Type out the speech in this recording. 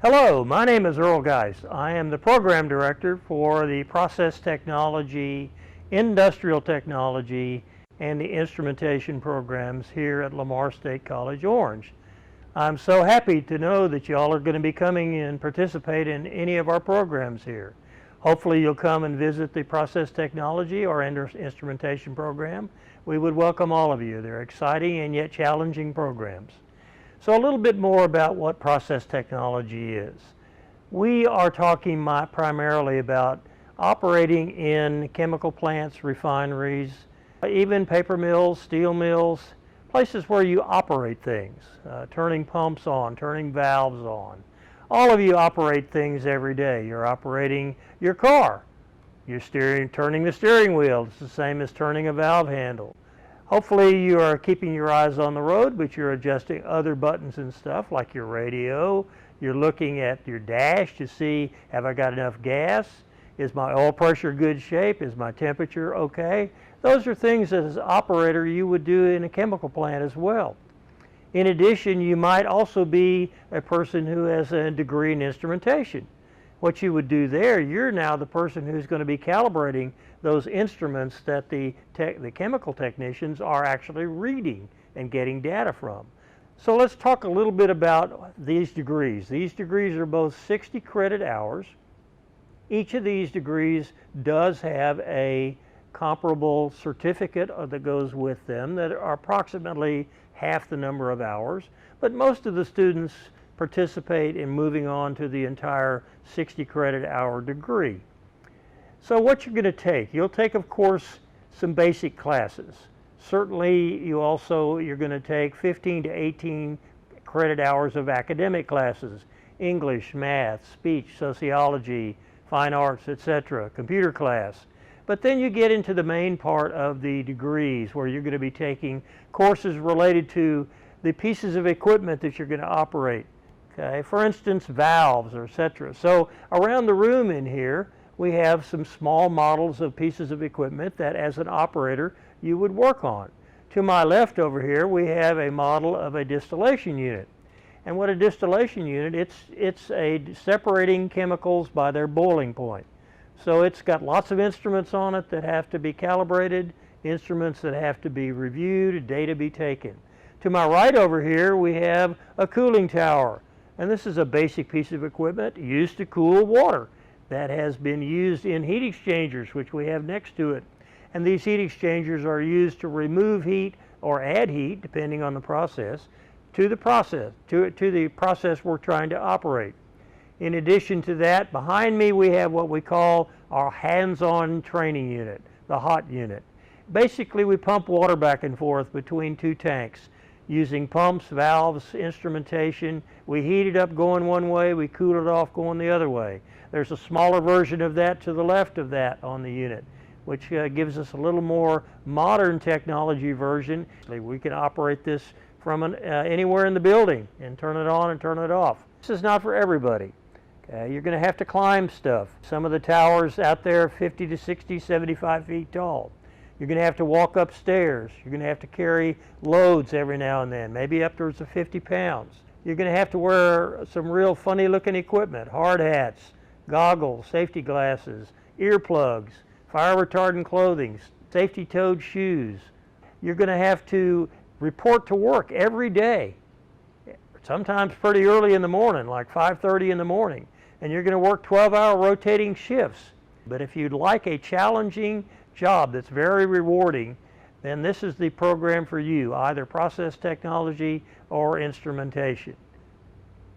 Hello, my name is Earl Geis. I am the Program Director for the Process Technology, Industrial Technology, and the Instrumentation programs here at Lamar State College Orange. I'm so happy to know that y'all are going to be coming and participate in any of our programs here. Hopefully you'll come and visit the Process Technology or Instrumentation program. We would welcome all of you. They're exciting and yet challenging programs. So a little bit more about what process technology is. We are talking primarily about operating in chemical plants, refineries, even paper mills, steel mills, places where you operate things, turning pumps on, turning valves on. All of you operate things every day. You're operating your car. You're turning the steering wheel. It's the same as turning a valve handle. Hopefully you are keeping your eyes on the road, but you're adjusting other buttons and stuff like your radio. You're looking at your dash to see, have I got enough gas? Is my oil pressure good shape? Is my temperature okay? Those are things as an operator you would do in a chemical plant as well. In addition, you might also be a person who has a degree in instrumentation. What you would do there, you're now the person who's going to be calibrating those instruments that the chemical technicians are actually reading and getting data from. So let's talk a little bit about these degrees. These degrees are both 60 credit hours. Each of these degrees does have a comparable certificate that goes with them that are approximately half the number of hours, but most of the students participate in moving on to the entire 60 credit hour degree. So what you're going to take, you'll take, of course, some basic classes. Certainly you're going to take 15 to 18 credit hours of academic classes, English, math, speech, sociology, fine arts, etc., computer class. But then you get into the main part of the degrees where you're going to be taking courses related to the pieces of equipment that you're going to operate. Okay, for instance, valves, or etc. So around the room in here, we have some small models of pieces of equipment that as an operator you would work on. To my left over here, we have a model of a distillation unit. And what a distillation unit, it's a separating chemicals by their boiling point. So it's got lots of instruments on it that have to be calibrated, instruments that have to be reviewed, data be taken. To my right over here, we have a cooling tower. And this is a basic piece of equipment used to cool water that has been used in heat exchangers, which we have next to it. And these heat exchangers are used to remove heat or add heat, depending on the process, to the process we're trying to operate. In addition to that, behind me we have what we call our hands-on training unit, the hot unit. Basically, we pump water back and forth between two tanks using pumps, valves, instrumentation. We heat it up going one way, we cool it off going the other way. There's a smaller version of that to the left of that on the unit, which gives us a little more modern technology version. We can operate this from anywhere in the building and turn it on and turn it off. This is not for everybody. Okay, you're going to have to climb stuff. Some of the towers out there 50 to 60, 75 feet tall. You're going to have to walk upstairs. You're going to have to carry loads every now and then, maybe upwards of 50 pounds. You're going to have to wear some real funny looking equipment, hard hats, goggles, safety glasses, earplugs, fire retardant clothing, safety-toed shoes. You're going to have to report to work every day, sometimes pretty early in the morning, like 5:30 in the morning. And you're going to work 12-hour rotating shifts. But if you'd like a challenging job that's very rewarding, then this is the program for you, either process technology or instrumentation.